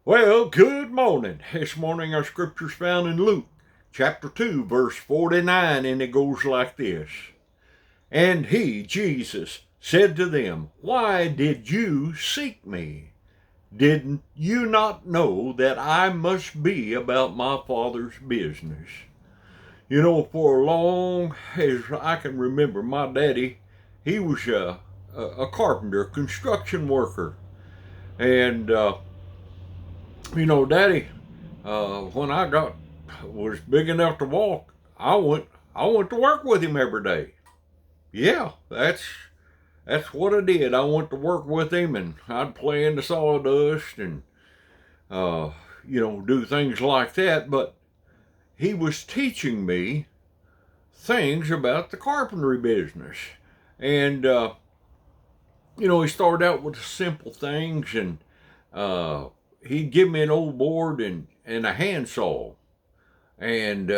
Well, good morning. This morning our scripture's found in Luke chapter 2, verse 49, and it goes like this. And he, Jesus, said to them, Why did you seek me? Did you not know that I must be about my Father's business? For long as I can remember, my daddy, he was a carpenter, a construction worker. And, Daddy, when I was big enough to walk, I went to work with him every day. Yeah, that's what I did. I went to work with him, and I'd play in the sawdust and do things like that. But he was teaching me things about the carpentry business, and he started out with simple things, and he'd give me an old board and a handsaw, and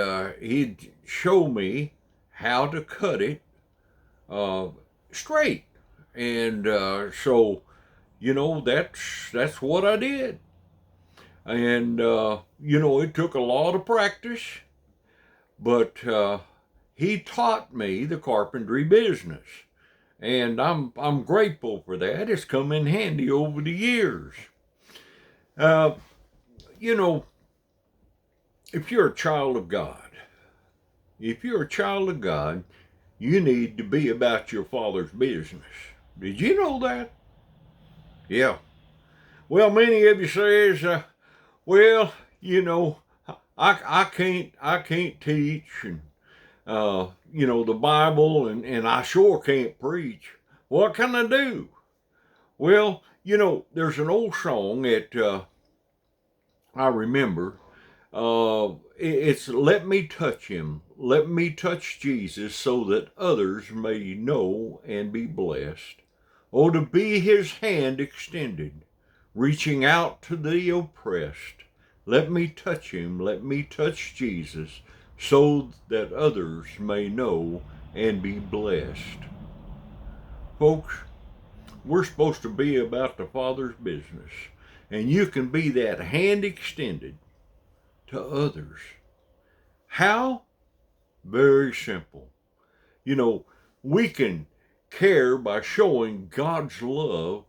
he'd show me how to cut it uh, straight. And that's what I did. And it took a lot of practice, but he taught me the carpentry business, and I'm grateful for that. It's come in handy over the years. Uh, you know, if you're a child of God, if you're a child of God, you need to be about your Father's business. Did you know that? Yeah. Well, many of you says, well, I can't teach, and the Bible, and I sure can't preach. What can I do? Well, there's an old song that I remember. It's let me touch him, let me touch Jesus, so that others may know and be blessed. Oh, to be his hand extended, reaching out to the oppressed. Let me touch him, let me touch Jesus, so that others may know and be blessed. Folks, we're supposed to be about the Father's business, and you can be that hand extended to others. How? Very simple. We can care by showing God's love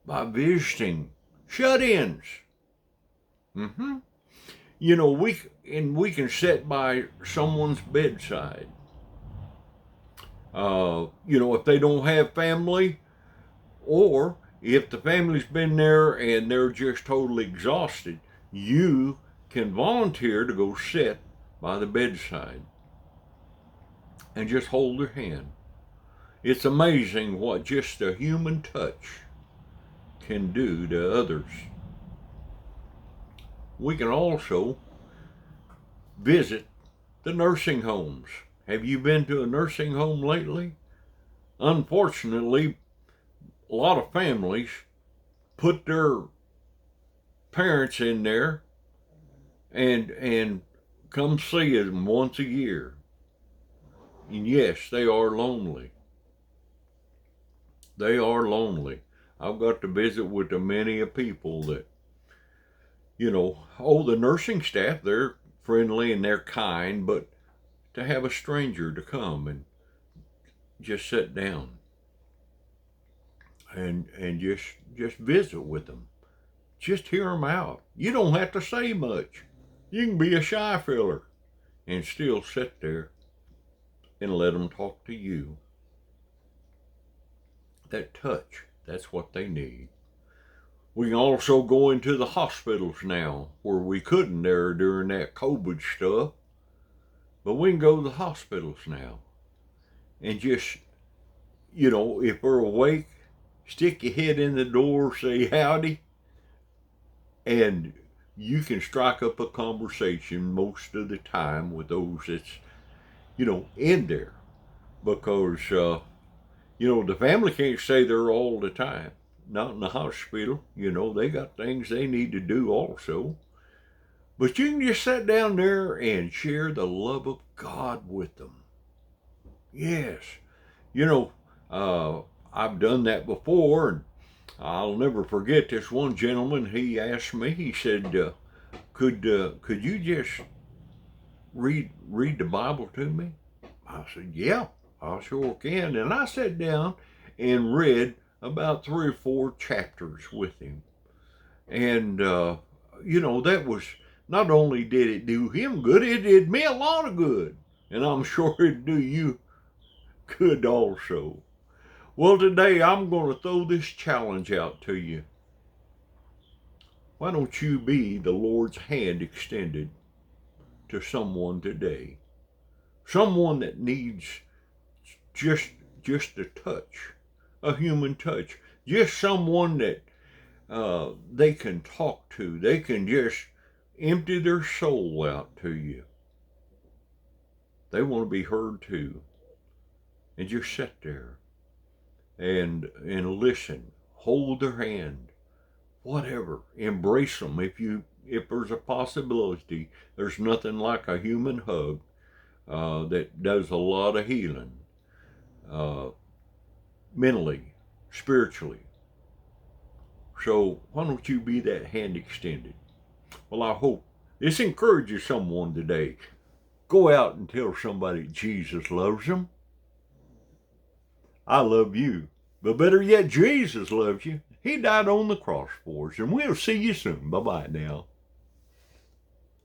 by visiting shut-ins. Mm-hmm. We can sit by someone's bedside. If they don't have family, or if the family's been there and they're just totally exhausted, you can volunteer to go sit by the bedside and just hold their hand. It's amazing what just a human touch can do to others. We can also visit the nursing homes. Have you been to a nursing home lately? Unfortunately, a lot of families put their parents in there and come see them once a year. And yes, they are lonely. They are lonely. I've got to visit with many a people that, the nursing staff, they're friendly and they're kind, but to have a stranger to come and just sit down and just visit with them, just hear them out. You don't have to say much. You can be a shy filler and still sit there and let them talk to you. That touch, that's what they need. We can also go into the hospitals now, where we couldn't there during that COVID stuff. But we can go to the hospitals now and just, if we're awake, stick your head in the door, say howdy, and you can strike up a conversation most of the time with those that's, in there. Because, the family can't stay there all the time. Not in the hospital. They got things they need to do also. But you can just sit down there and share the love of God with them. Yes. I've done that before, and I'll never forget this one gentleman. He asked me. He said, "Could you just read the Bible to me?" I said, "Yeah, I sure can." And I sat down and read about 3 or 4 chapters with him. And that was, not only did it do him good, it did me a lot of good, and I'm sure it'd do you good also. Well, today I'm going to throw this challenge out to you. Why don't you be the Lord's hand extended to someone today? Someone that needs just a touch, a human touch, just someone that they can talk to. They can just empty their soul out to you. They want to be heard too. And just sit there and listen. Hold their hand. Whatever. Embrace them. If there's a possibility, there's nothing like a human hug that does a lot of healing, uh, mentally, spiritually. So why don't you be that hand extended? Well, I hope this encourages someone today. Go out and tell somebody Jesus loves them. I love you. But better yet, Jesus loves you. He died on the cross for us, and we'll see you soon. Bye-bye now.